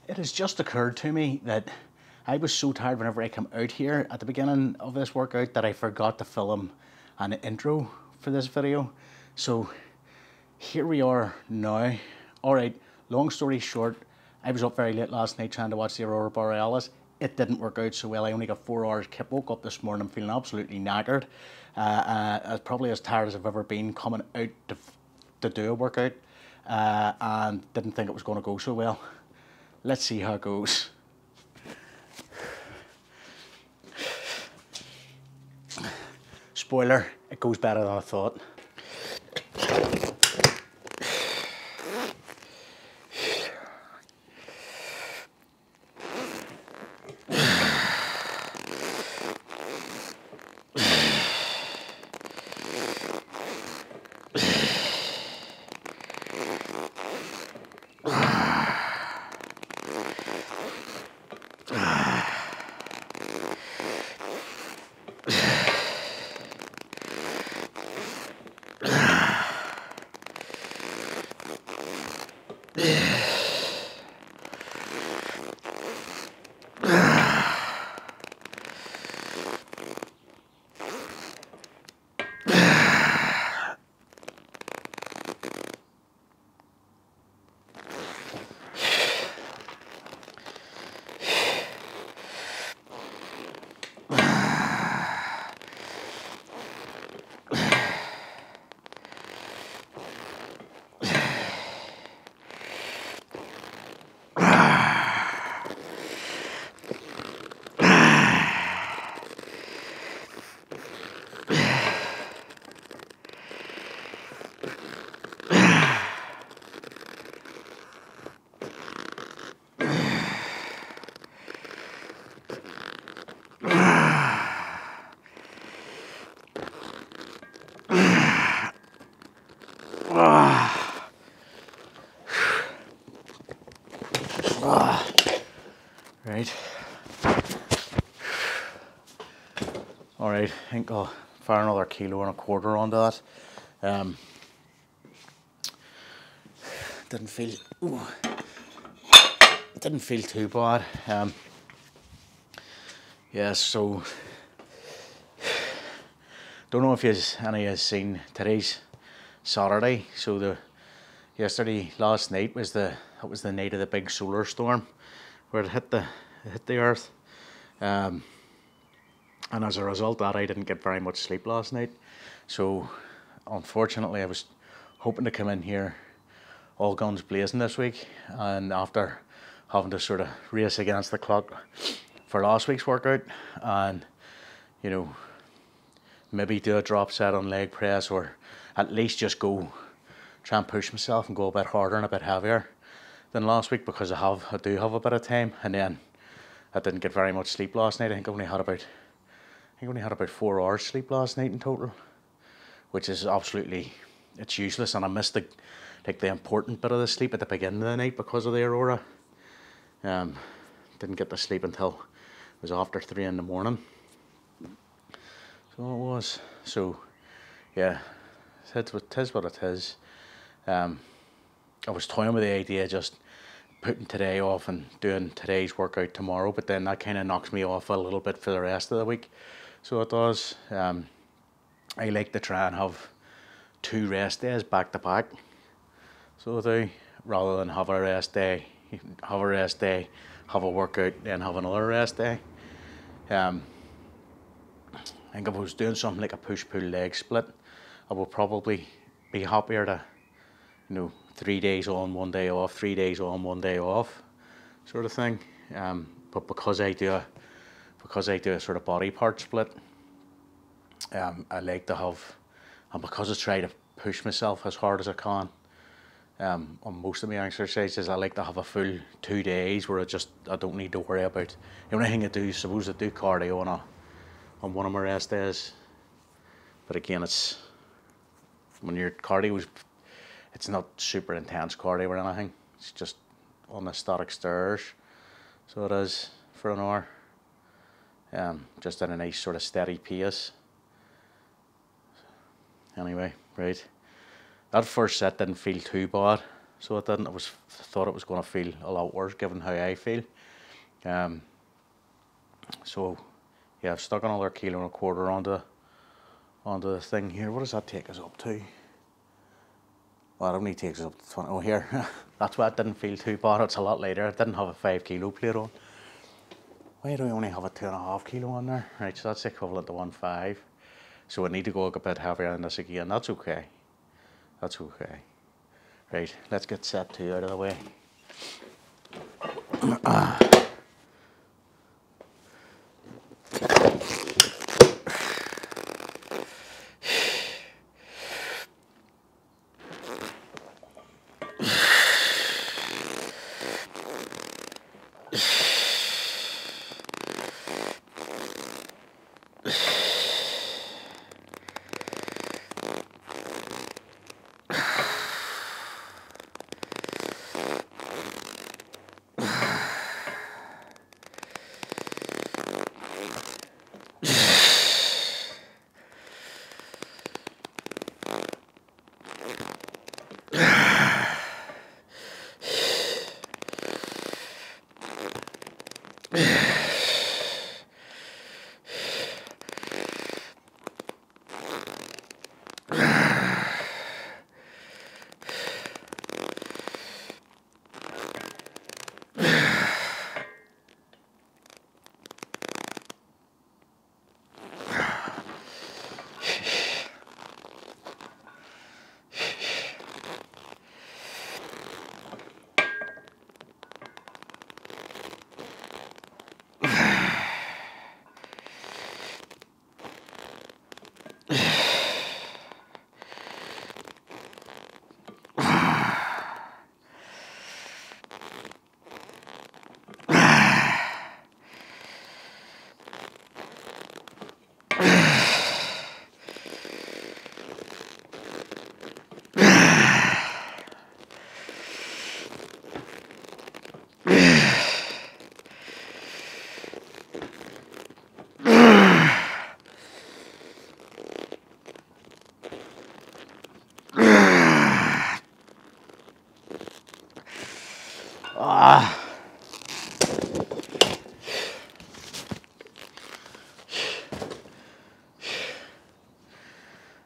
It has just occurred to me that I was so tired whenever I come out here at the beginning of this workout that I forgot to film an intro for this video. So here we are now. Alright, long story short, I was up very late last night trying to watch the aurora borealis. It didn't work out so well. I only got 4 hours kept. Woke up this morning feeling absolutely knackered. Probably as tired as I've ever been coming out to do a workout, and didn't think it was going to go so well. Let's see how it goes. Spoiler, it goes better than I thought. Right. Alright, I think I'll fire another 1.25 kilos onto that. Didn't feel too bad. Yeah, so don't know if any of you seen today's Saturday. So last night was the night of the big solar storm, where it hit the earth, and as a result of that, I didn't get very much sleep last night. So unfortunately, I was hoping to come in here all guns blazing this week, and after having to sort of race against the clock for last week's workout, and maybe do a drop set on leg press, or at least just try and push myself and go a bit harder and a bit heavier than last week, because I do have a bit of time. And then I didn't get very much sleep last night. I think I only had about 4 hours sleep last night in total, which is it's useless. And I missed the important bit of the sleep at the beginning of the night because of the aurora. Didn't get to sleep until it was after 3 in the morning. So it was. So yeah, it is what it is. I was toying with the idea of just putting today off and doing today's workout tomorrow, but then that kind of knocks me off a little bit for the rest of the week. So it does. I like to try and have 2 rest days back to back. So I do, rather than have a rest day, have a workout, then have another rest day. I think if I was doing something like a push-pull leg split, I would probably be happier to, 3 days on, 1 day off, 3 days on, 1 day off, sort of thing. But because I do a sort of body part split, I like to have, and because I try to push myself as hard as I can on most of my exercises, I like to have a full 2 days where I don't need to worry about. The only thing I do, suppose I do cardio on one of my rest days, but again, it's when your cardio it's not super intense cardio or anything. It's just on the static stairs, so it is for an hour. Just at a nice sort of steady pace. Anyway, right. That first set didn't feel too bad, so it didn't. Thought it was going to feel a lot worse given how I feel. So yeah, I've stuck another 1.25 kilos onto the thing here. What does that take us up to? Well, it only takes us up to 20. Oh, here. That's why it didn't feel too bad. It's a lot lighter. I didn't have a 5 kilo plate on. Why do I only have a 2.5 kilo on there? Right, so that's equivalent to 1.5. So I need to go a bit heavier than this again. That's okay. That's okay. Right, let's get set 2 out of the way.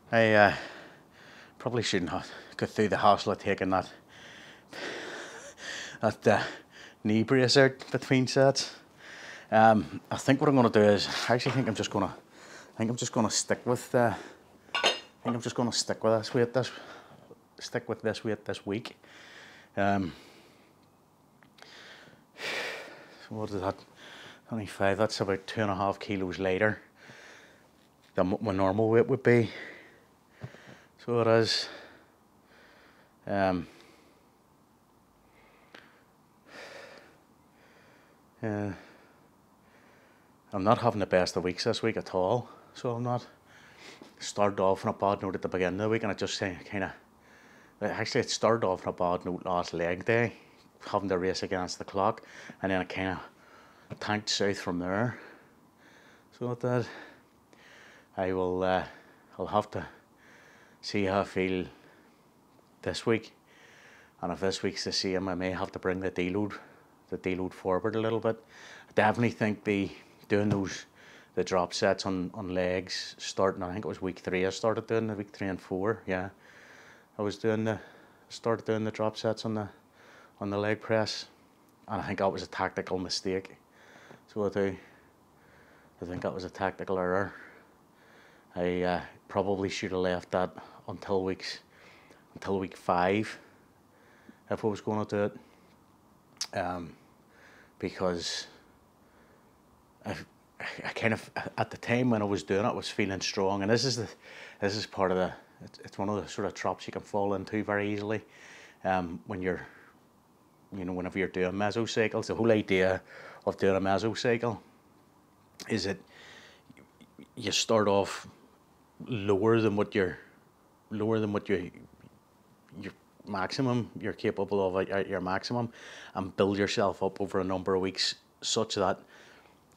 I probably shouldn't have got through the hassle of taking that knee brace out between sets. I think what I'm going to do is, I actually think I'm just going to stick with this weight this week. So what is that? 25. That's about 2.5 kilos lighter than what my normal weight would be. So it is. I'm not having the best of weeks this week at all, so I'm not. Started off on a bad note at the beginning of the week, and I just kind of. Actually, it started off on a bad note last leg day, having to race against the clock, and then it kind of tanked south from there. So with that, I'll have to see how I feel this week, and if this week's the same, I may have to bring the deload forward a little bit. I definitely think the drop sets on legs starting, I think it was week 3 I started doing the week 3 and 4, yeah. I started doing the drop sets on the leg press, and I think that was a tactical mistake. So I think that was a tactical error. I probably should have left that until week 5 if I was going to do it, because I kind of, at the time when I was doing it, I was feeling strong, and this is part of it's one of the sort of traps you can fall into very easily, when whenever you're doing mesocycles. The whole idea of doing a mesocycle is that you start off lower than what your maximum you're capable of at your maximum, and build yourself up over a number of weeks, such that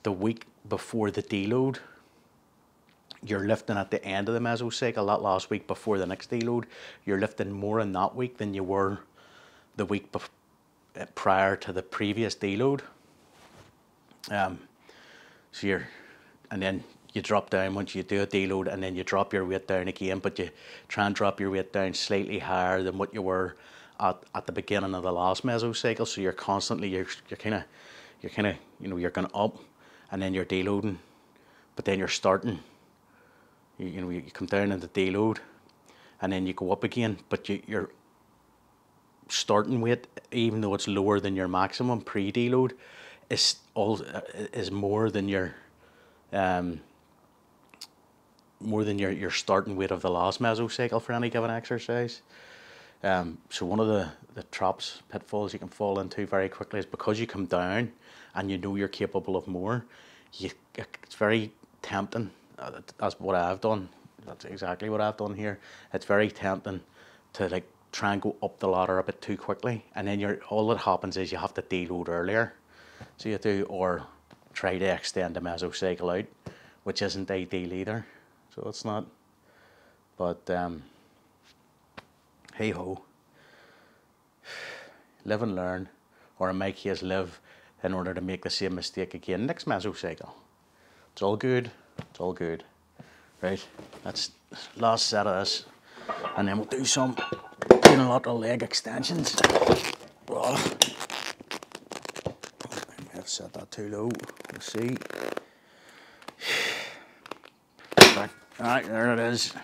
the week before the deload, you're lifting at the end of the mesocycle, that last week before the next deload, you're lifting more in that week than you were the week prior to the previous deload. So and then you drop down once you do a deload, and then you drop your weight down again, but you try and drop your weight down slightly higher than what you were at the beginning of the last mesocycle. So you're constantly, you're kind of, you're going up, and then you're deloading, but then you're starting, you come down into deload, and then you go up again, but your starting weight, even though it's lower than your maximum pre-deload, is more than your your starting weight of the last mesocycle for any given exercise. So one of the traps, pitfalls you can fall into very quickly is because you come down and you know you're capable of more, it's very tempting. That's what I've done. That's exactly what I've done here. It's very tempting to like try and go up the ladder a bit too quickly, and then all that happens is you have to deload earlier. So you do, or try to extend the mesocycle out, which isn't ideal either. So it's not. But hey ho. Live and learn, or in my case, live in order to make the same mistake again next mesocycle. It's all good. It's all good. Right, that's last set of this, and then we'll do some unilateral leg extensions. Oh. I may have set that too low. We'll see. Alright, there it is.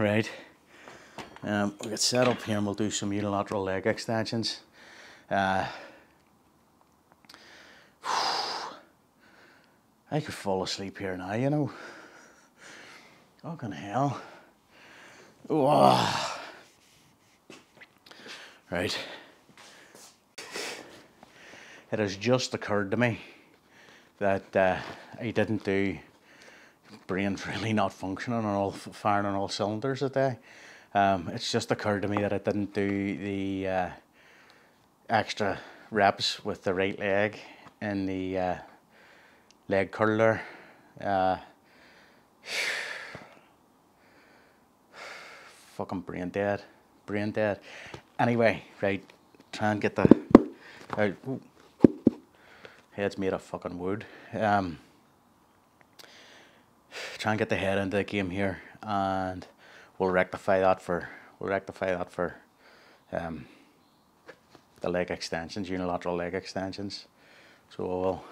Right, we'll get set up here and we'll do some unilateral leg extensions. I could fall asleep here now, you know. Fucking hell. Oh. Right. It has just occurred to me that I didn't do brain's really not functioning and firing on all cylinders today. It's just occurred to me that I didn't do the extra reps with the right leg in the leg curler. Fucking brain dead. Anyway, right, try and get the head's made of fucking wood. Try and get the head into the game here, and we'll rectify that for the leg extensions, unilateral leg extensions. So we'll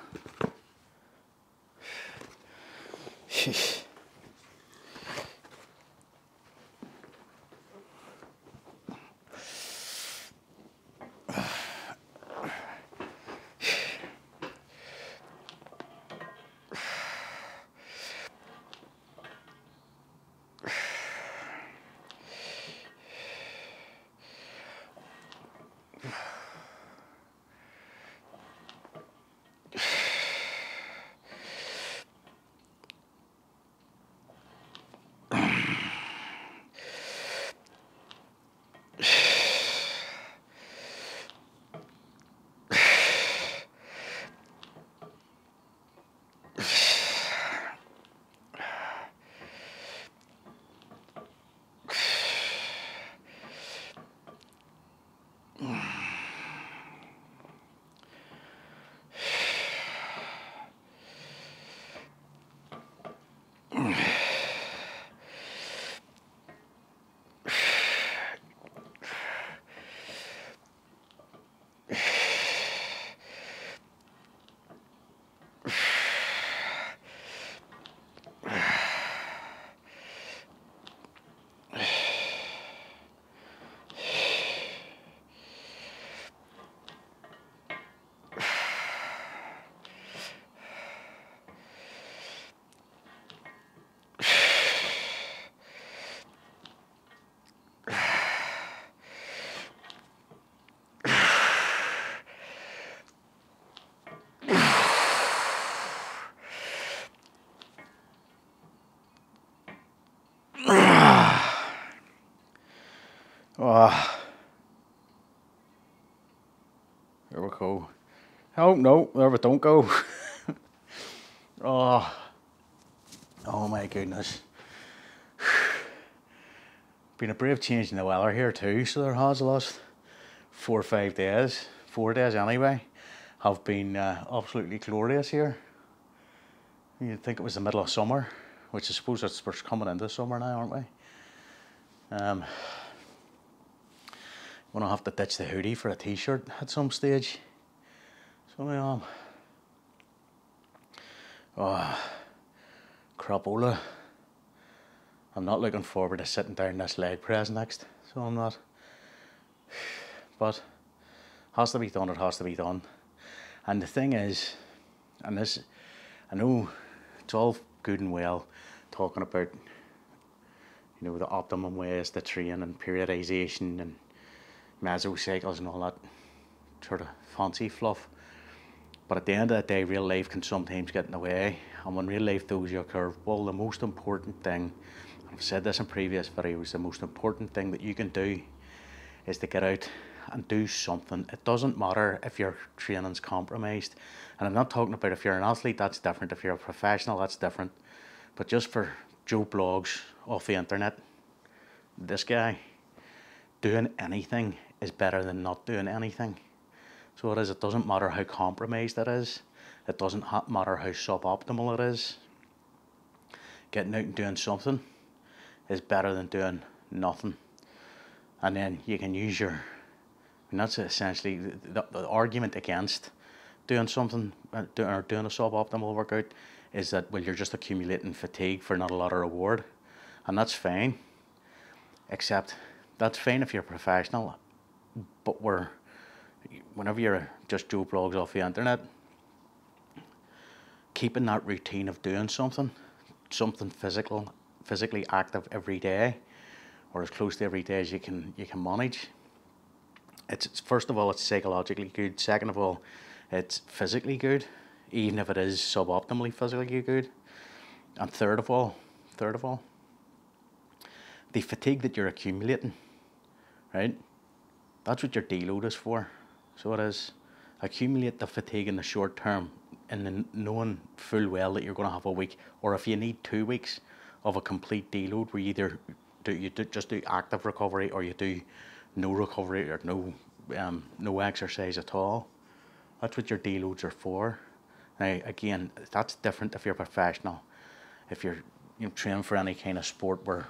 Oh, there we go. Oh no, there we don't go. Oh, oh my goodness. Been a brave change in the weather here too, so there has. The last 4 or 5 days, 4 days anyway, have been absolutely glorious here. You'd think it was the middle of summer, which I suppose it's, we're coming into summer now, aren't we? Gonna have to ditch the hoodie for a t-shirt at some stage. So oh, crapola. I'm not looking forward to sitting down this leg press next, so I'm not. But has to be done, it has to be done. And the thing is, and this, I know it's all good and well talking about, you know, the optimum ways to train and periodization and mesocycles and all that sort of fancy fluff. But at the end of the day, real life can sometimes get in the way. And when real life throws you a curveball, the most important thing, I've said this in previous videos, the most important thing that you can do is to get out and do something. It doesn't matter if your training's compromised. And I'm not talking about if you're an athlete, that's different. If you're a professional, that's different. But just for Joe Blogs off the internet, this guy, doing anything is better than not doing anything. So it is, it doesn't matter how compromised it is. It doesn't matter how suboptimal it is. Getting out and doing something is better than doing nothing. And then you can use your, and that's essentially the argument against doing something or doing a suboptimal workout is that, well, you're just accumulating fatigue for not a lot of reward. And that's fine, except that's fine if you're a professional, but whenever you're just Joe Blogs off the internet, keeping that routine of doing something physically active every day, or as close to every day as you can manage. It's first of all, it's psychologically good. Second of all, it's physically good, even if it is suboptimally physically good. And third of all, the fatigue that you're accumulating, right? That's what your deload is for. So it is, accumulate the fatigue in the short term, and then knowing full well that you're going to have a week, or if you need 2 weeks of a complete deload, where you just do active recovery, or you do no recovery or no exercise at all. That's what your deloads are for. Now again, that's different if you're a professional. If you're training for any kind of sport where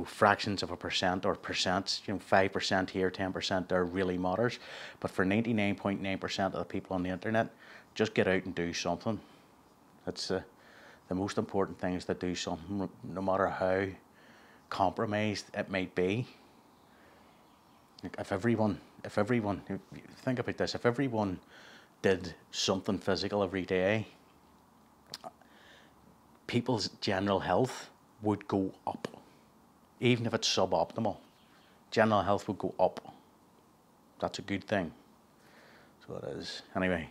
fractions of a percent or percents, 5% here, 10% there really matters. But for 99.9% of the people on the internet, just get out and do something. That's the most important thing, is to do something, no matter how compromised it might be. If everyone, think about this, if everyone did something physical every day, people's general health would go up. even if it's suboptimal, general health would go up. That's a good thing. So it is. Anyway.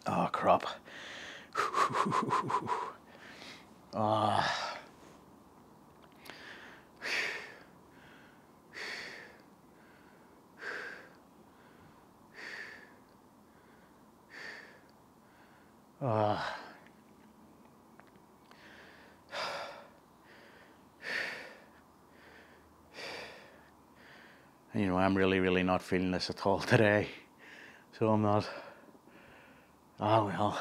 Oh, crap. You know, I'm really not feeling this at all today. So I'm not. Oh well.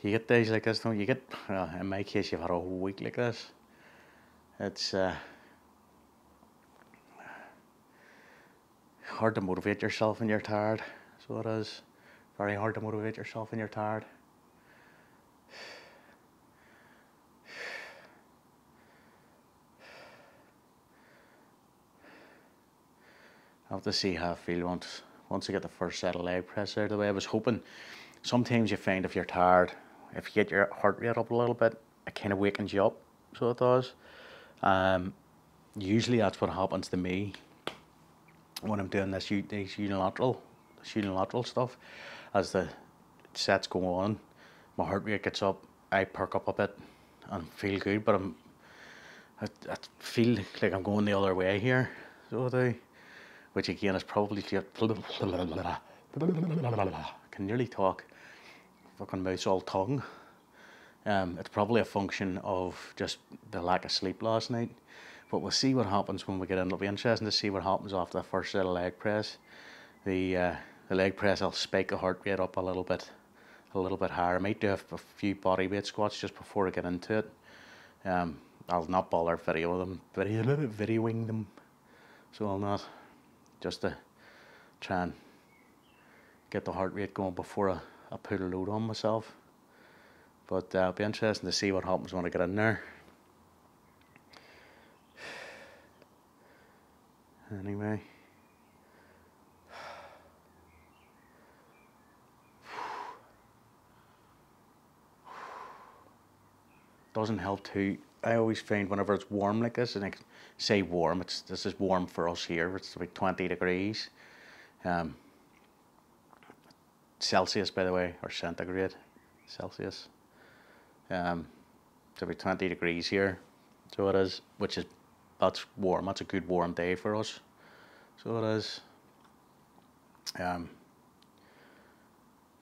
You get days like this, don't you? Get, in my case, you've had a whole week like this. It's hard to motivate yourself when you're tired. So it is. Very hard to motivate yourself when you're tired. I'll have to see how I feel once I get the first set of leg press out of the way. I was hoping, sometimes you find if you're tired, if you get your heart rate up a little bit, it kind of wakens you up, so it does. Usually that's what happens to me when I'm doing these unilateral stuff. As the sets go on, my heart rate gets up, I perk up a bit and feel good, but I feel like I'm going the other way here, so I do. Which again is probably I can nearly talk, fucking mouse all tongue. It's probably a function of just the lack of sleep last night. But we'll see what happens when we get in. It'll be interesting to see what happens after the first set of leg press. The leg press, I'll spike the heart rate up a little bit higher. I might do a few body weight squats just before I get into it. I'll not bother videoing them, so I'll not, just to try and get the heart rate going before I put a load on myself. But it'll be interesting to see what happens when I get in there. Anyway. Doesn't help too. I always find whenever it's warm like this, and I say warm, this is warm for us here, it's about 20 degrees. Celsius, by the way, or centigrade, Celsius. It's about 20 degrees here, so it is, that's warm, that's a good warm day for us, so it is. But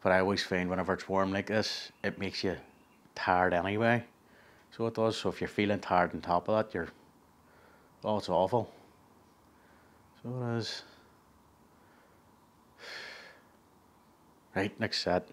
I always find whenever it's warm like this, it makes you tired anyway. So it does. So if you're feeling tired on top of that, it's awful. So it is. Right, next set.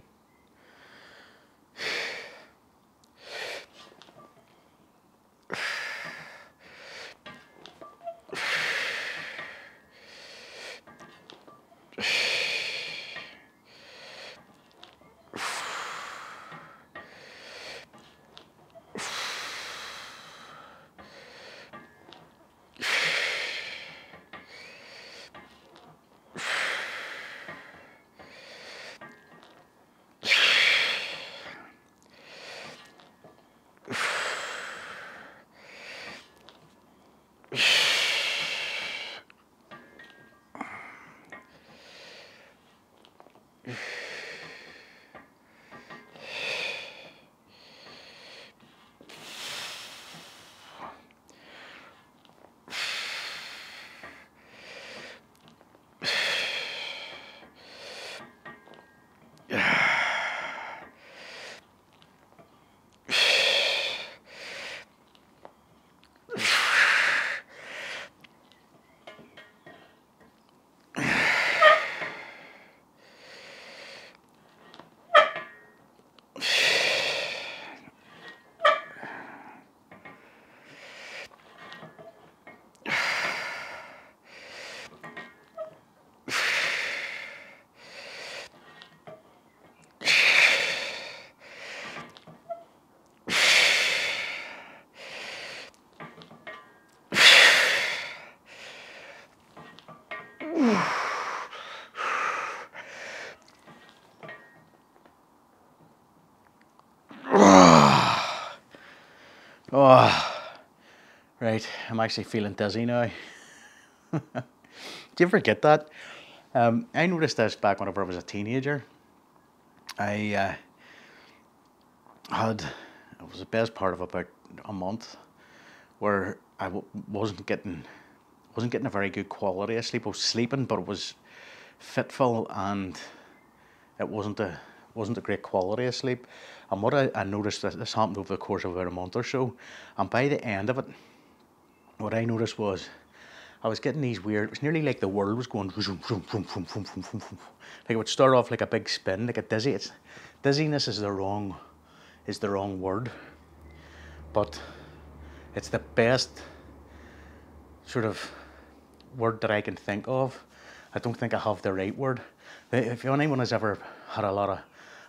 Oh, right, I'm actually feeling dizzy now. Do you ever get that? I noticed this back whenever I was a teenager. I it was the best part of about a month where I wasn't getting a very good quality of sleep. I was sleeping, but it was fitful and it wasn't a great quality of sleep. And what I noticed that this happened over the course of about a month or so, and by the end of it, what I noticed was I was getting these weird. It was nearly like the world was going vroom, vroom, vroom, vroom, vroom, vroom, vroom, vroom. Like it would start off like a big spin, like a dizzy. Dizziness is the wrong word, but it's the best sort of word that I can think of. I don't think I have the right word. If anyone has ever had a lot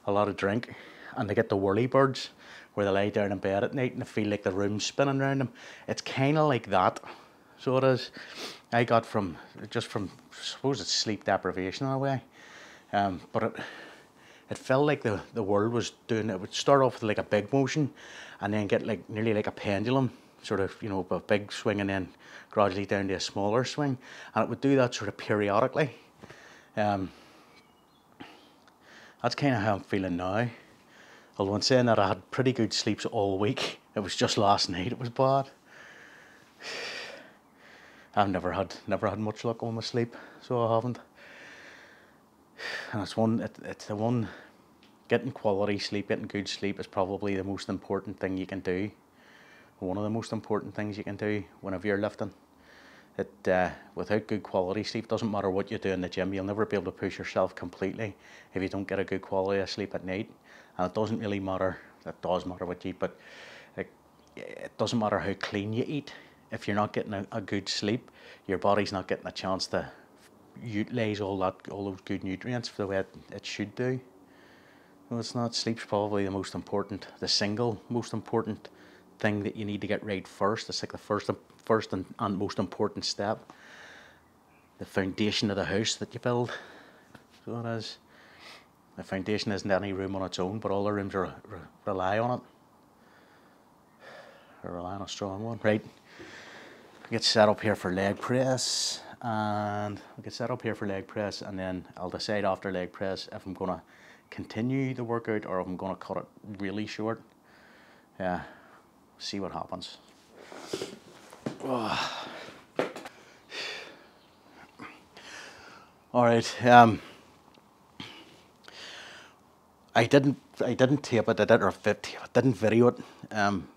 of drink and they get the whirly birds where they lie down in bed at night and they feel like the room's spinning around them, it's kind of like that. So it is. I got from I suppose it's sleep deprivation in a way, but it felt like the world was doing. It would start off with like a big motion, and then get like nearly like a pendulum, sort of a big swing, and then gradually down to a smaller swing, and it would do that sort of periodically. That's kind of how I'm feeling now. Although in saying that, I had pretty good sleeps all week. It was just last night it was bad. I've never had much luck on my sleep, so I haven't. And it's the one. Getting quality sleep, getting good sleep is probably the most important thing you can do. One of the most important things you can do whenever you're lifting. Without good quality sleep, doesn't matter what you do in the gym, you'll never be able to push yourself completely if you don't get a good quality of sleep at night. And it doesn't really matter. It does matter what you eat, but it doesn't matter how clean you eat. If you're not getting a good sleep, your body's not getting a chance to utilize all those good nutrients for the way it should do. No, it's not. Sleep's probably the single most important thing that you need to get right first. It's like the first and most important step. The foundation of the house that you build. So it is. The foundation isn't any room on its own, but all the rooms rely on it. Or rely on a strong one. Right. We get set up here for leg press, and then I'll decide after leg press if I'm gonna continue the workout or if I'm gonna cut it really short. Yeah, see what happens. Oh. All right. I didn't tape it. Didn't video it.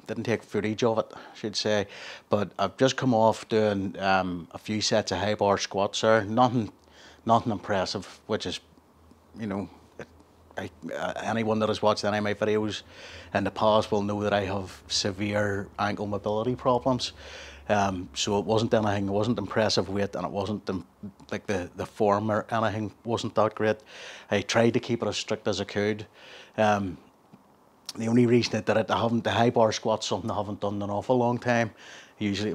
Didn't take footage of it, I should say. But I've just come off doing a few sets of high bar squats there. Nothing impressive. Which is, anyone that has watched any of my videos in the past will know that I have severe ankle mobility problems. So it wasn't anything. It wasn't impressive weight, and it wasn't like the form or anything wasn't that great. I tried to keep it as strict as I could. The only reason I did it, the high bar squats, something I haven't done in an awful long time. Usually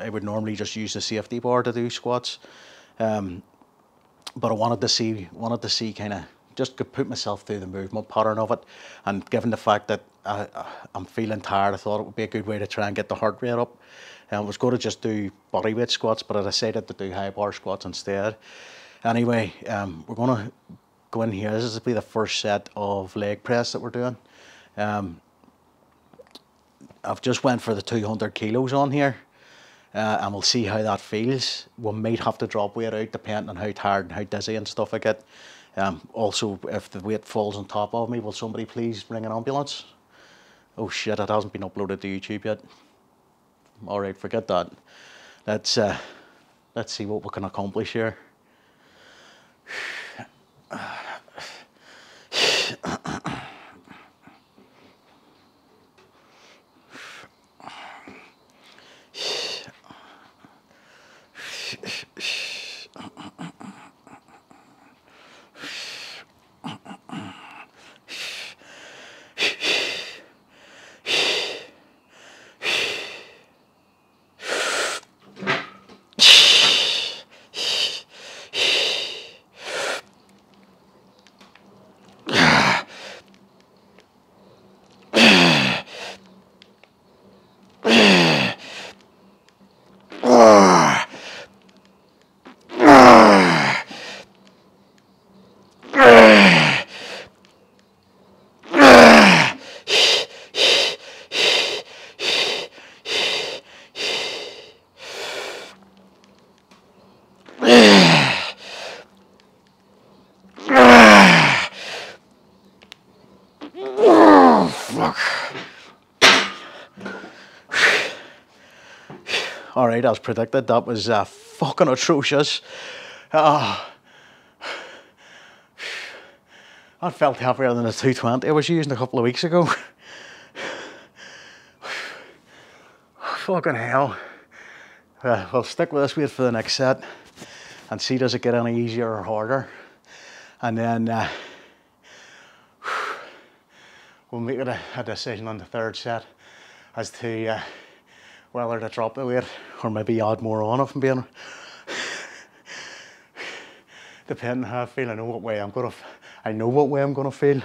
I would normally just use the safety bar to do squats, but I wanted to see kind of just to put myself through the movement pattern of it, and given the fact that I'm feeling tired, I thought it would be a good way to try and get the heart rate up. I was going to just do bodyweight squats, but I decided to do high bar squats instead. Anyway, we're going to go in here. This will be the first set of leg press that we're doing. I've just went for the 200 kilos on here, and we'll see how that feels. We might have to drop weight out depending on how tired and how dizzy and stuff I get. Also, if the weight falls on top of me, will somebody please bring an ambulance? Oh shit, it hasn't been uploaded to YouTube yet. Alright, forget that. Let's see what we can accomplish here. Alright, as predicted, that was fucking atrocious. That felt heavier than the 220 I was using a couple of weeks ago. Fucking hell. We'll stick with this weight for the next set and see does it get any easier or harder. And then we'll make it a decision on the third set as to whether to drop the weight or maybe add more on if I'm being, depending on how I feel. I know what way I'm gonna feel.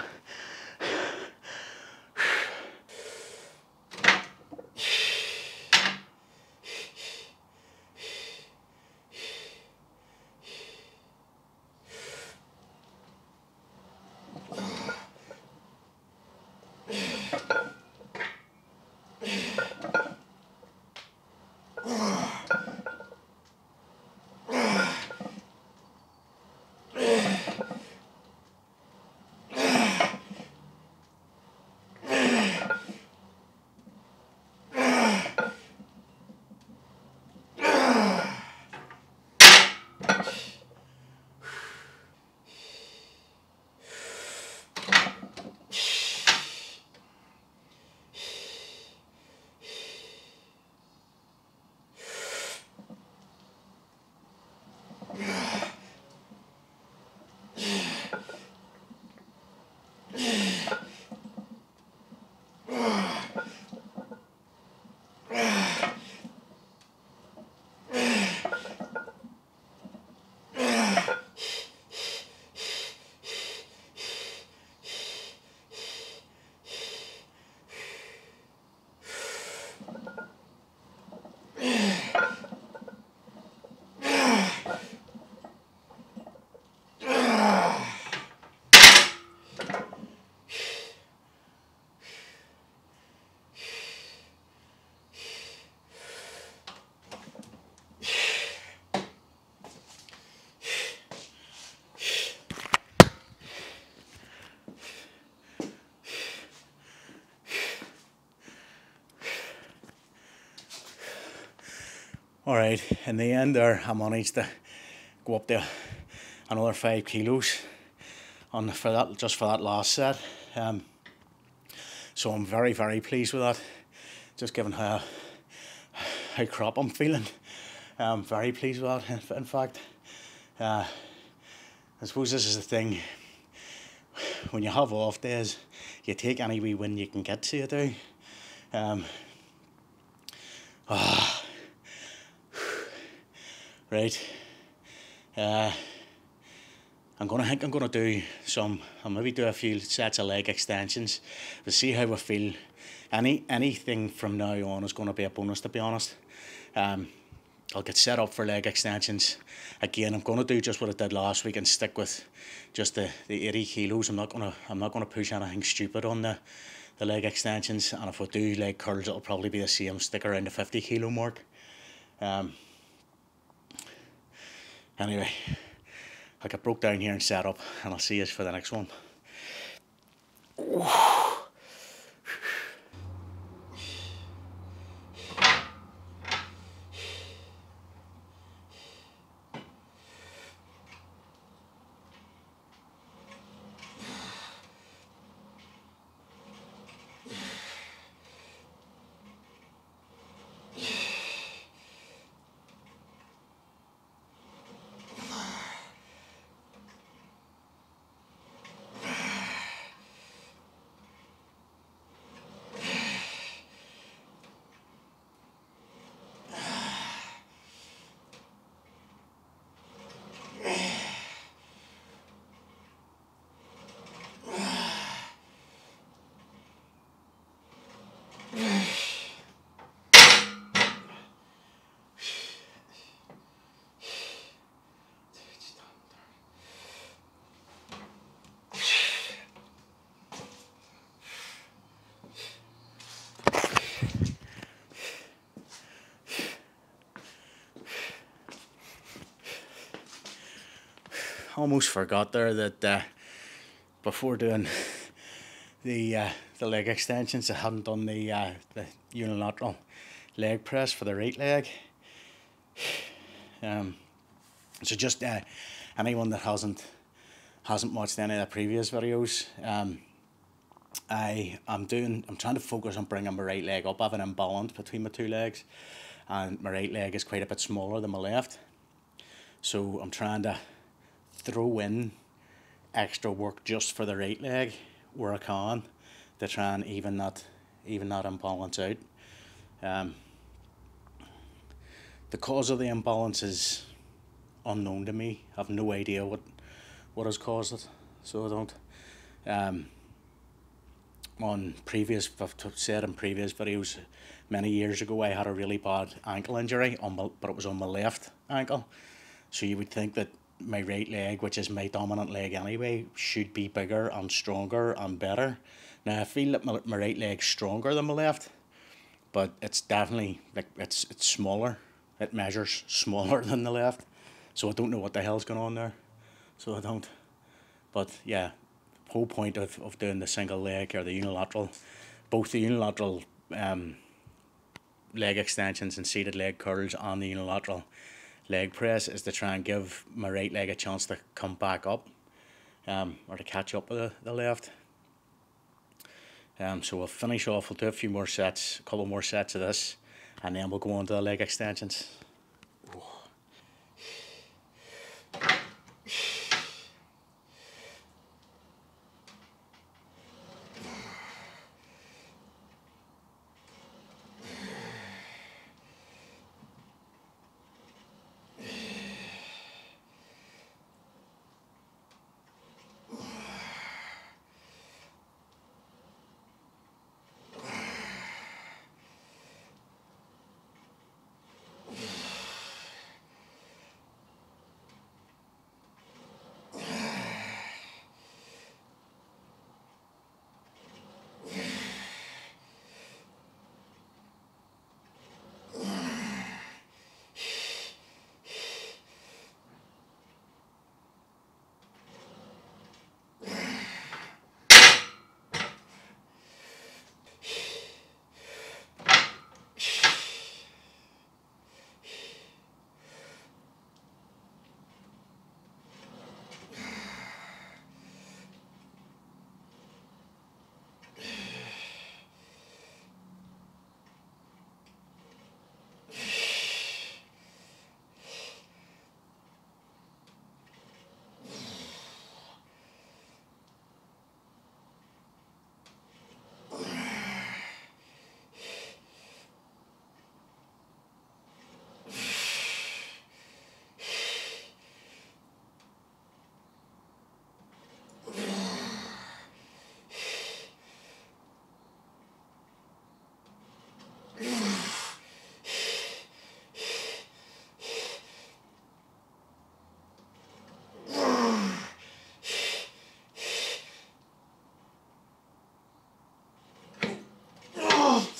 Alright, in the end there I managed to go up to another 5 kilos for that last set. So I'm very, very pleased with that. Just given how crap I'm feeling. I'm very pleased with that. In fact, I suppose this is the thing. When you have off days, you take any wee win you can get to, you do. Right. I'm gonna do I'll maybe do a few sets of leg extensions. We'll see how I feel. Anything from now on is gonna be a bonus, to be honest. I'll get set up for leg extensions. Again, I'm gonna do just what I did last week and stick with just the 80 kilos. I'm not gonna push anything stupid on the leg extensions, and if I do leg curls, it'll probably be the same, stick around the 50 kilo mark. Anyway, I get broke down here and set up, and I'll see you for the next one. Almost forgot there that before doing the leg extensions, I hadn't done the unilateral leg press for the right leg. So just anyone that hasn't watched any of the previous videos, I'm trying to focus on bringing my right leg up. I have an imbalance between my two legs, and my right leg is quite a bit smaller than my left. So I'm trying to throw in extra work just for the right leg where I can, to try and even that imbalance out. The cause of the imbalance is unknown to me. I have no idea what has caused it, so I don't. I've said in previous videos, many years ago I had a really bad ankle injury, but it was on my left ankle. So you would think that my right leg, which is my dominant leg anyway, should be bigger and stronger and better. Now I feel that my right leg's stronger than my left, but it's definitely, like, it's smaller. It measures smaller than the left, so I don't know what the hell's going on there. So I don't. But yeah, the whole point of doing the single leg or the unilateral, both the unilateral leg extensions and seated leg curls and the unilateral leg press, is to try and give my right leg a chance to come back up, or to catch up with the left. So we'll finish off, we'll do a few more sets, a couple more sets of this, and then we'll go on to the leg extensions.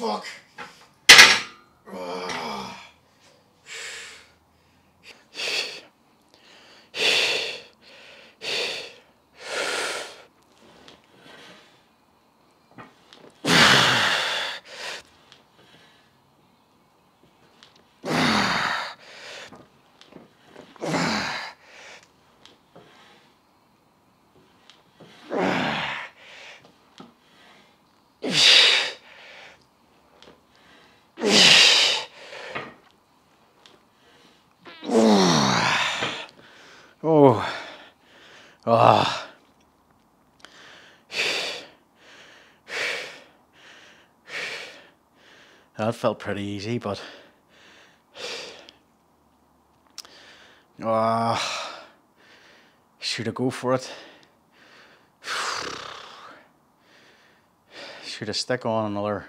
fuck. Oh, ah, that felt pretty easy, but should I go for it? Should I stick on another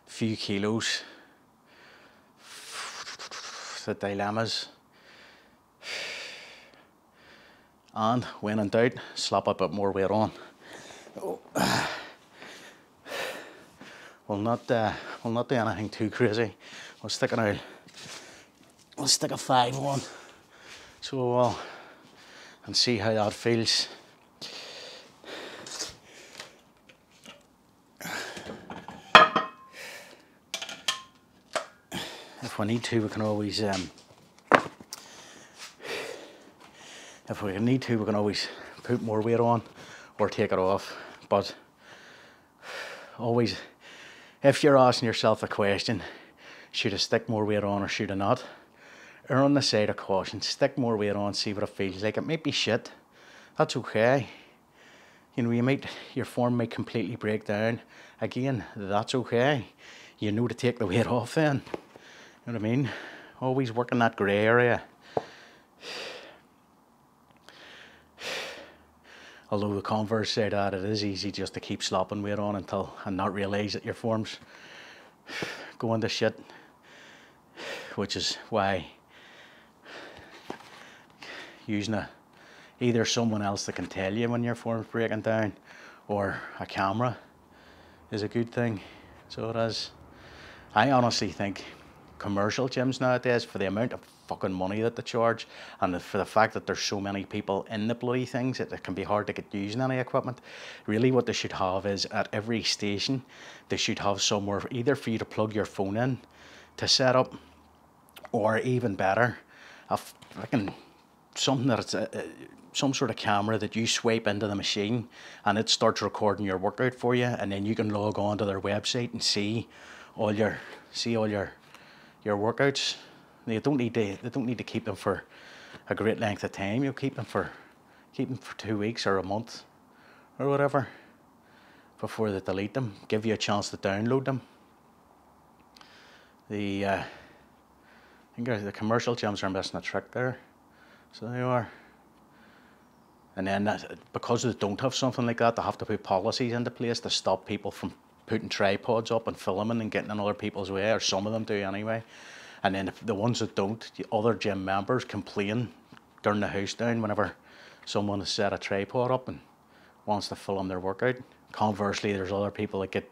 few kilos? The dilemmas. And when in doubt, slap a bit more weight on. Oh. We'll not do anything too crazy. We'll stick a 5 on. So and see how that feels. If we need to, we can always put more weight on or take it off. But always, if you're asking yourself the question, should I stick more weight on or should I not? Err on the side of caution. Stick more weight on, see what it feels like. It might be shit. That's okay. You know, your form might completely break down. Again, that's okay. You know to take the weight off then. You know what I mean? Always work in that grey area. Although the converse say that it is easy just to keep slopping weight on and not realise that your form's going to shit. Which is why using either someone else that can tell you when your form's breaking down or a camera is a good thing. So it is. I honestly think commercial gyms nowadays, for the amount of fucking money that they charge and for the fact that there's so many people in the bloody things, it can be hard to get using any equipment. Really what they should have is at every station they should have somewhere either for you to plug your phone in to set up, or even better, something that's some sort of camera that you swipe into the machine and it starts recording your workout for you, and then you can log on to their website and see all your workouts. They don't need to keep them for a great length of time. You'll keep them for 2 weeks or a month or whatever before they delete them. Give you a chance to download them. I think the commercial gyms are missing a trick there. So they are. And then because they don't have something like that, they have to put policies into place to stop people from putting tripods up and filming and getting in other people's way, or some of them do anyway. And then the ones that don't, the other gym members complain during the house down whenever someone has set a tripod up and wants to film their workout. Conversely, there's other people that get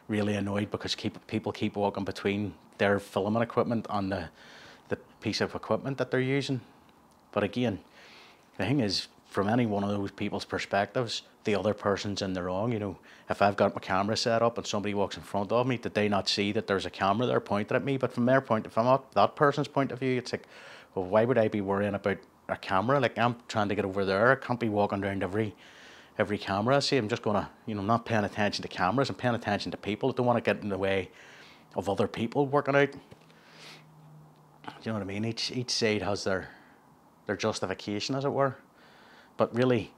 really annoyed because people keep walking between their filming equipment and the piece of equipment that they're using. But again, the thing is, from any one of those people's perspectives, the other person's in the wrong. You know, if I've got my camera set up and somebody walks in front of me, did they not see that there's a camera there pointed at me? But from that person's point of view, it's like, well, why would I be worrying about a camera? Like, I'm trying to get over there. I can't be walking around every camera I see. I'm just gonna, not paying attention to cameras. I'm paying attention to people. I don't want to get in the way of other people working out. Do you know what I mean? Each side has their justification, as it were. But really,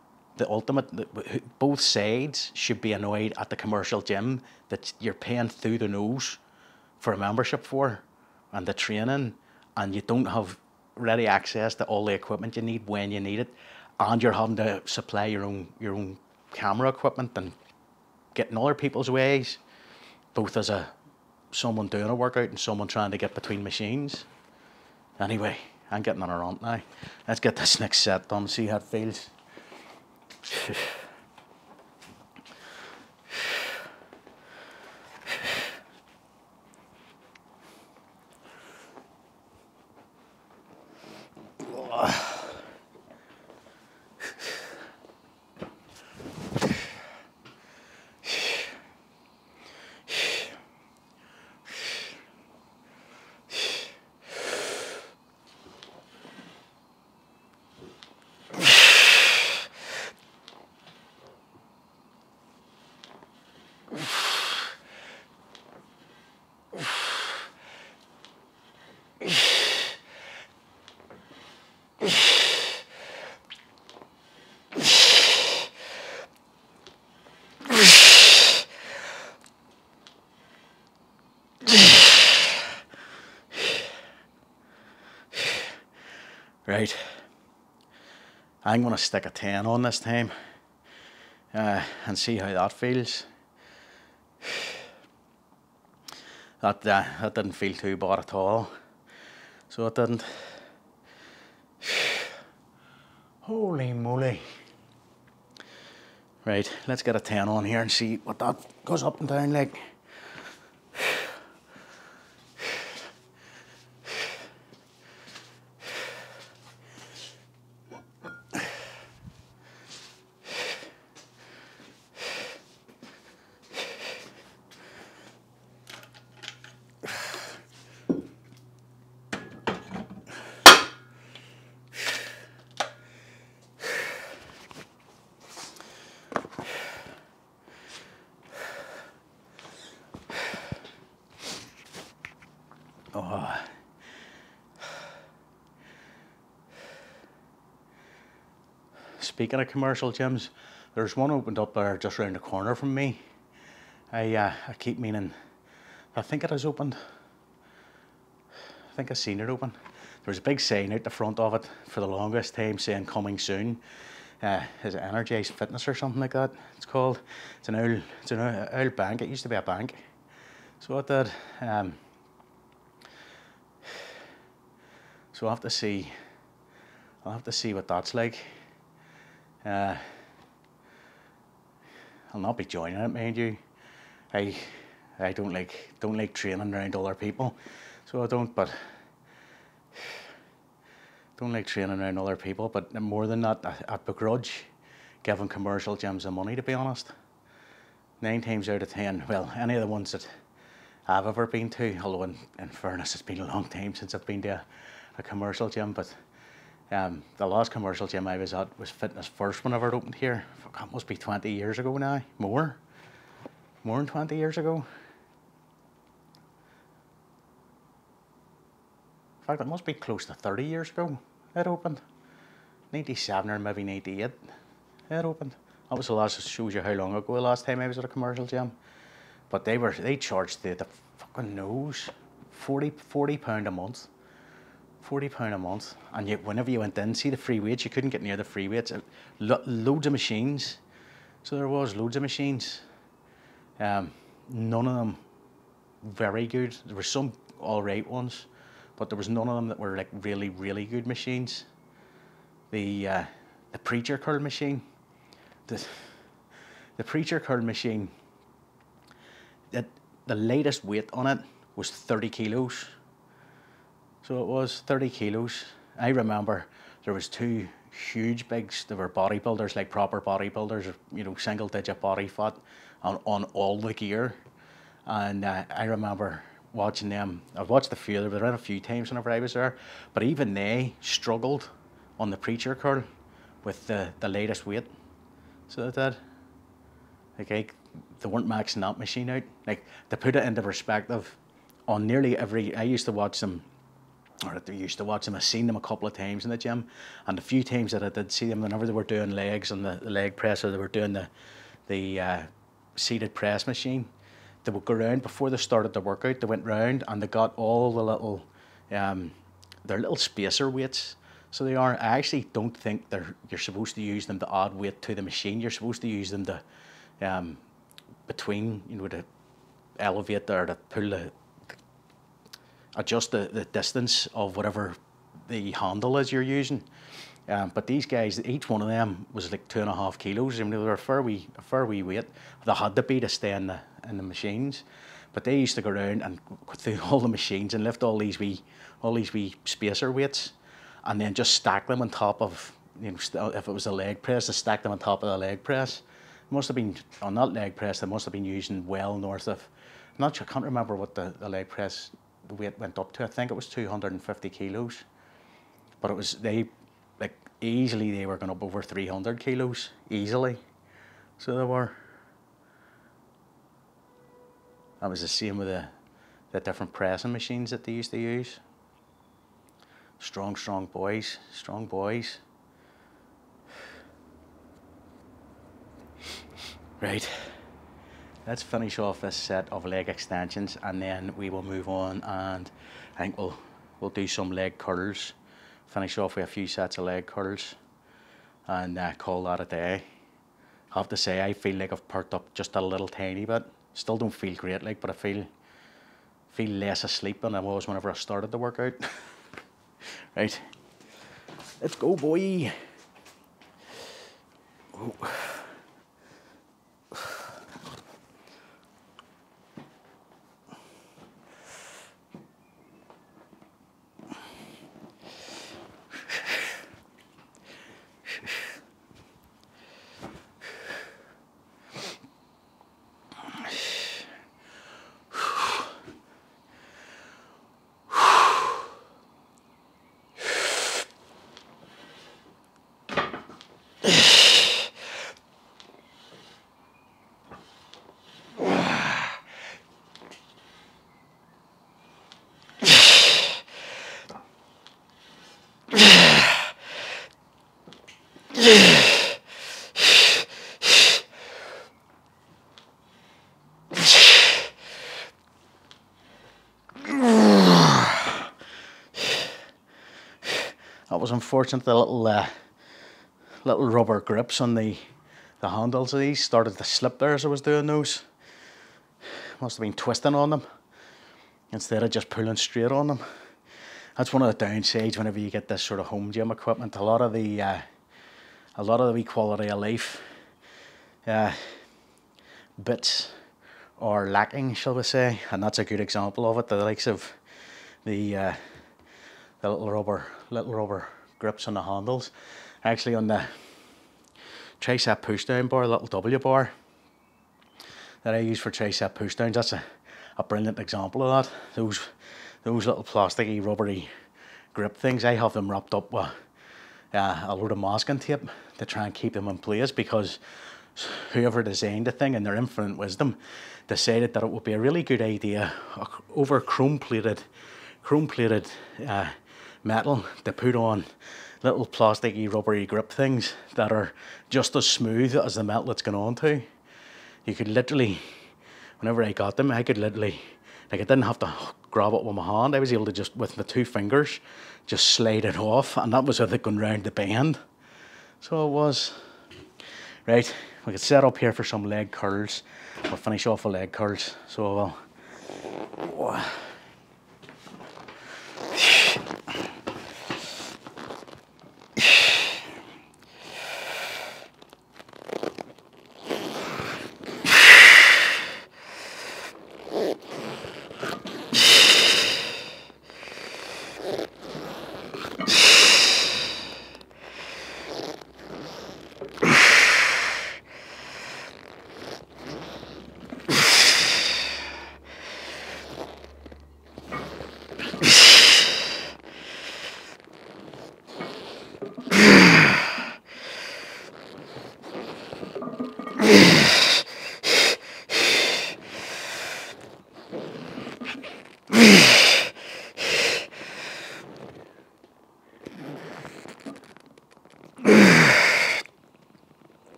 both sides should be annoyed at the commercial gym that you're paying through the nose for a membership for, and the training, and you don't have ready access to all the equipment you need when you need it, and you're having to supply your own camera equipment and getting other people's ways, both as someone doing a workout and someone trying to get between machines. Anyway, I'm getting on a rant now. Let's get this next set done, see how it feels. Right, I'm going to stick a 10 on this time and see how that feels. That didn't feel too bad at all. So it didn't. Holy moly. Right, let's get a 10 on here and see what that goes up and down like. Oh. Speaking of commercial gyms, there's one opened up there just round the corner from me. I keep meaning, I think it has opened. I think I've seen it open. There was a big sign out the front of it for the longest time saying coming soon. Is it Energized Fitness or something like that? It's called. It's an old bank. It used to be a bank. So it did. So I'll have to see what that's like. I'll not be joining it, mind you. I don't like training around other people, so I don't. But don't like training around other people. But more than that, I begrudge giving commercial gyms the money. To be honest, 9 times out of 10, well, any of the ones that I've ever been to, although in fairness, it's been a long time since I've been to a commercial gym, but the last commercial gym I was at was Fitness First whenever it opened here. That must be 20 years ago now. More than 20 years ago. In fact, it must be close to 30 years ago it opened. 97 or maybe 98 it opened. That was the last, shows you how long ago the last time I was at a commercial gym. But they charged the fucking nose £40 a month. £40 a month, and yet whenever you went in, see the free weights, you couldn't get near the free weights. Loads of machines, so there was loads of machines. None of them very good. There were some all right ones, but there was none of them that were like really, really good machines. The preacher curl machine, the preacher curl machine, the latest weight on it was 30 kilos. So it was 30 kilos. I remember there was 2 huge bigs. They were bodybuilders, like proper bodybuilders, you know, single digit body fat on all the gear. And I remember watching them. I've watched a few, they were in a few times whenever I was there, but even they struggled on the preacher curl with the latest weight. So they did. Like, they weren't maxing that machine out. Like, to put it into perspective, on nearly every, I used to watch them, I've seen them a couple of times in the gym, and the few times that I did see them, whenever they were doing legs on the leg press, or they were doing the seated press machine, they would go around before they started the workout. They went round and they got all the little, their little spacer weights. So they are. I actually don't think you're supposed to use them to add weight to the machine. You're supposed to use them to between, you know, to elevate or to pull adjust the distance of whatever the handle is you're using. But these guys, each one of them was like 2.5 kilos. I mean, they were a fair wee weight. They had to be to stay in the machines. But they used to go around and go through all the machines and lift all these wee spacer weights, and then just stack them on top of, you know, if it was a leg press, they stack them on top of the leg press. It must have been, on that leg press, they must have been using well north of, I'm not sure, I can't remember what the leg press, the weight went up to. I think it was 250 kilos. But it was, they were going up over 300 kilos, easily. So they were. That was the same with the different pressing machines that they used to use. Strong boys. Right, let's finish off this set of leg extensions, and then we will move on, and I think we'll do some leg curls finish off with a few sets of leg curls, and call that a day. I have to say, I feel like I've perked up just a little tiny bit. Still don't feel great, like, but I feel less asleep than I was whenever I started the workout. Right, let's go, boy. Oh. That was unfortunate. The little rubber grips on the handles of these started to slip there as I was doing those. Must have been twisting on them instead of just pulling straight on them. That's one of the downsides whenever you get this sort of home gym equipment. A lot of the wee quality of life bits are lacking, shall we say, and that's a good example of it. The likes of the little rubber grips on the handles. Actually, on the tricep push down bar, little W bar that I use for tricep push downs, that's a brilliant example of that. Those little plasticky rubbery grip things, I have them wrapped up with a load of masking tape to try and keep them in place, because whoever designed the thing in their infinite wisdom decided that it would be a really good idea over chrome plated metal to put on little plasticky rubbery grip things that are just as smooth as the metal it's gone on to. You could literally, whenever I got them, I could literally, like, I didn't have to grab it with my hand. I was able to just, with my 2 fingers, just slide it off, and that was with it going round the bend. So it was. Right, we could set up here for some leg curls. We'll finish off with leg curls. So we'll.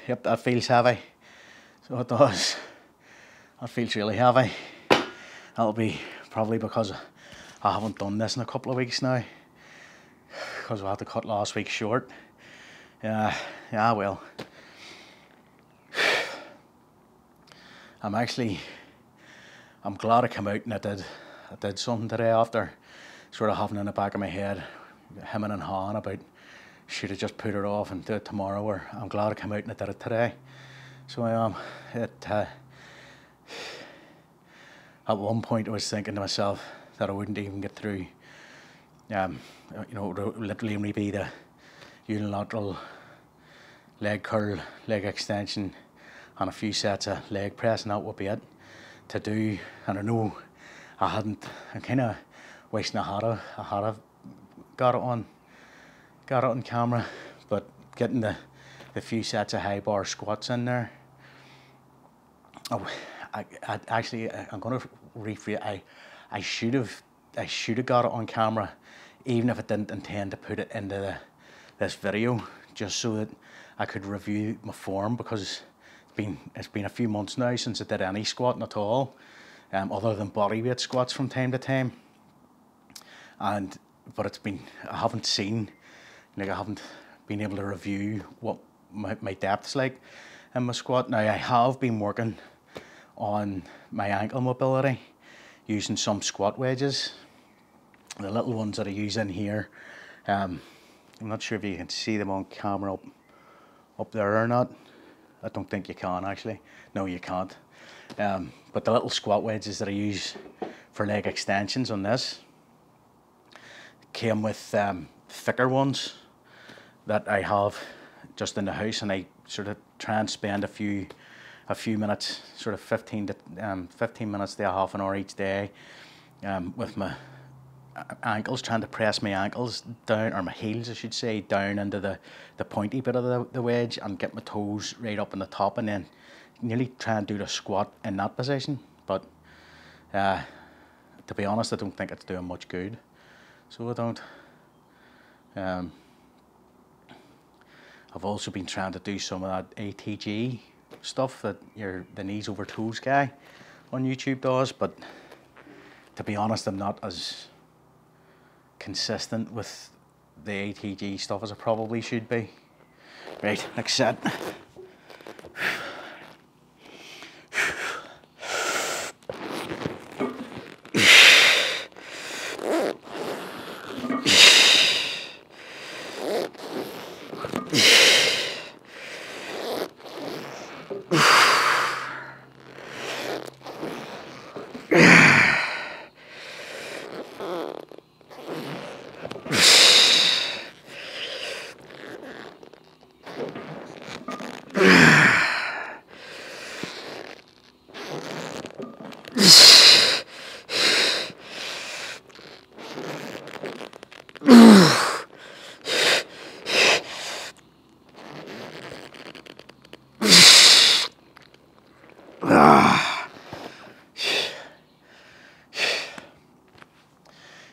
Yep, that feels heavy. So it does. That feels really heavy. That'll be probably because I haven't done this in a couple of weeks now, because I had to cut last week short. Yeah, well. I'm glad I came out and I did something today, after sort of having in the back of my head, hemming and hawing about, should have just put it off and do it tomorrow, or I'm glad I came out and I did it today. So I am. At one point I was thinking to myself that I wouldn't even get through, literally maybe the unilateral leg curl, leg extension, and a few sets of leg press, and that would be it to do. And I know I'm kind of wishing I had got it on camera, but getting the few sets of high bar squats in there. I'm going to rephrase. I should have got it on camera, even if I didn't intend to put it into this video, just so that I could review my form, because it's been a few months now since I did any squatting at all. other than bodyweight squats from time to time. But it's been, I haven't seen, like I haven't been able to review what my depth's like in my squat. Now I have been working on my ankle mobility using some squat wedges, the little ones that I use in here. I'm not sure if you can see them on camera up there or not. I don't think you can actually. No, you can't. But the little squat wedges that I use for leg extensions on this came with thicker ones that I have just in the house, and I sort of try and spend a few minutes, sort of 15 minutes to a half an hour each day, with my ankles, trying to press my ankles down, or my heels I should say, down into the pointy bit of the wedge and get my toes right up in the top, and then nearly try and do the squat in that position. But to be honest, I don't think it's doing much good, so I don't. I've also been trying to do some of that ATG stuff that the knees over toes guy on YouTube does, but to be honest, I'm not as consistent with the ATG stuff as I probably should be. Right, next set.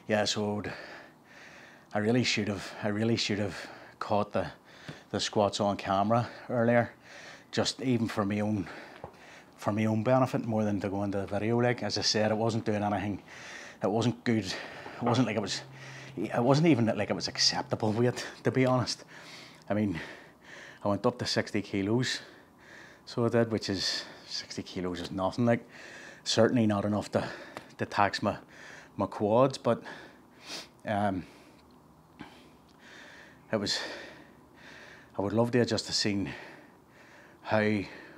Yeah, so I really should have caught the squats on camera earlier, just even for my own benefit more than to go into the video. Like as I said, it wasn't doing anything. It wasn't good. It wasn't like it was. It wasn't even like it was acceptable weight, to be honest. I mean, I went up to 60 kilos, so I did, which is 60 kilos is nothing. Like certainly not enough to tax my quads, but it was. I would love to have just seen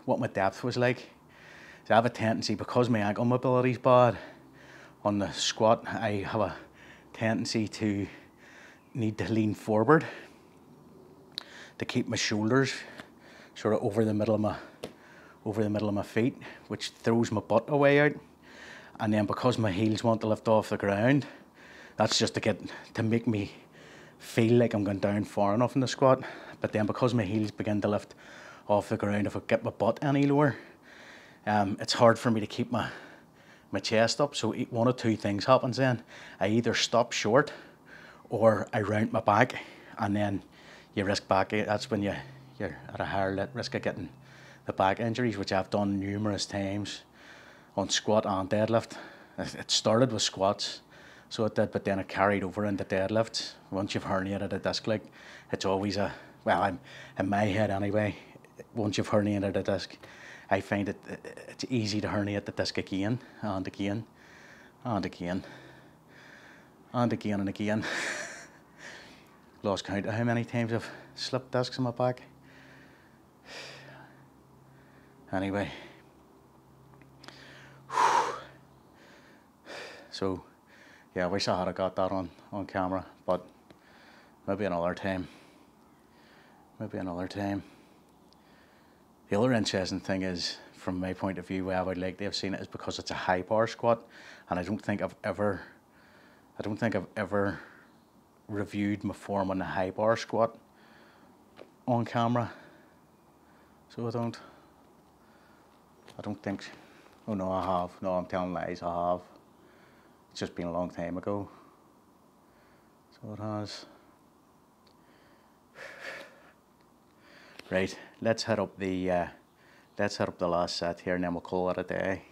what my depth was like. So I have a tendency, because my ankle mobility is bad, on the squat I have a tendency to need to lean forward to keep my shoulders sort of over the middle of my feet, which throws my butt away out. And then because my heels want to lift off the ground, that's just to make me feel like I'm going down far enough in the squat. But then because my heels begin to lift off the ground, if I get my butt any lower, it's hard for me to keep my chest up. So one of two things happens then. I either stop short or I round my back, and then you risk back. That's when you're at a higher risk of getting the back injuries, which I've done numerous times on squat and deadlift. It started with squats, so it did, but then it carried over into deadlifts. Once you've herniated a disc, like, it's always I'm in my head anyway, once you've herniated a disc, I find it's easy to herniate the disc again and again and again and again and again. Lost count of how many times I've slipped discs in my back. Anyway. So, yeah, I wish I had got that on camera, but maybe another time. Maybe another time. The other interesting thing is, from my point of view, where I would like to have seen it is because it's a high bar squat, and I don't think I've ever reviewed my form on the high bar squat on camera. So I don't think. Oh no, I have. No, I'm telling lies. I have. It's just been a long time ago. So it has. Right, let's head up the last set here, and then we'll call it a day.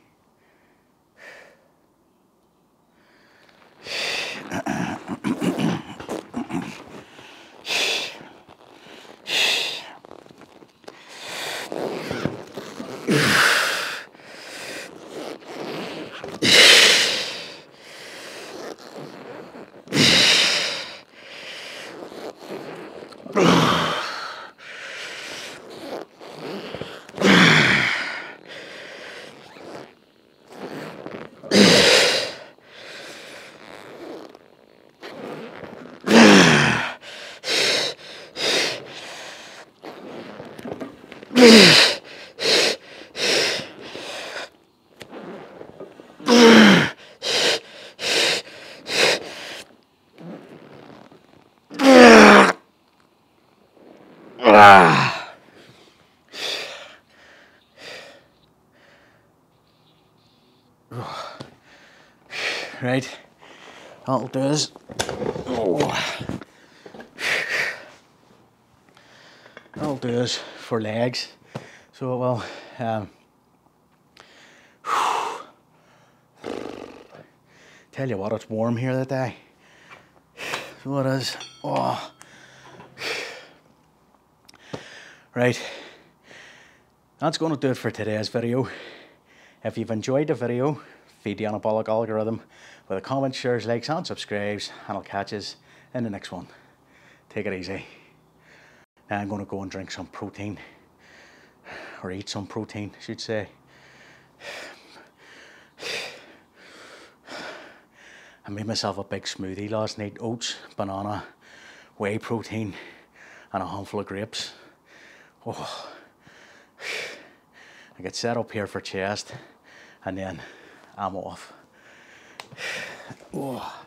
Right, that'll do us. That'll do us for legs. So it will. Tell you what, it's warm here today. So it is. Oh. Right, that's going to do it for today's video. If you've enjoyed the video, feed the anabolic algorithm with a comment, shares, likes and subscribes, and I'll catch you in the next one. Take it easy. Now I'm going to go and drink some protein, or eat some protein I should say. I made myself a big smoothie last night: oats, banana, whey protein and a handful of grapes. Oh, I get set up here for chest and then I'm off. Oh.